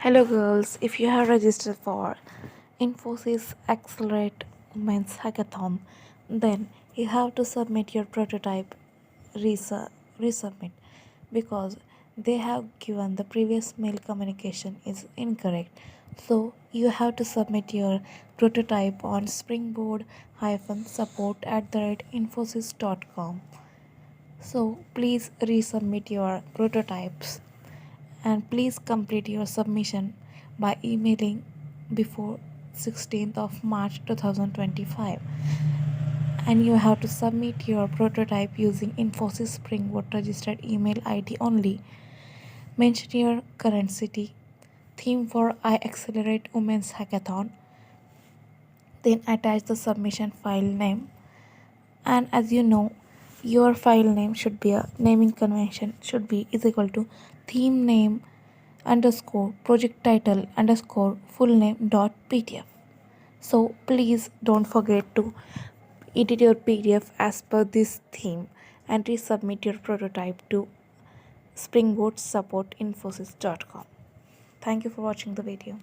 Hello girls, if you have registered for Infosys Accelerate Women's Hackathon, then you have to submit your prototype resubmit because they have given the previous mail communication is incorrect. So you have to submit your prototype on springboard-support@infosys.com. So please resubmit your prototypes and please complete your submission by emailing before 16th of March 2025, and you have to submit your prototype using Infosys Springboard registered email ID only. Mention your current city, theme for I Accelerate Women's Hackathon, then attach the submission file name. And as you know, your file name should be a naming convention should be is equal to theme name underscore project title underscore full name dot pdf. So please don't forget to edit your pdf as per this theme and resubmit your prototype to springboard support infosys.com. Thank you for watching the video.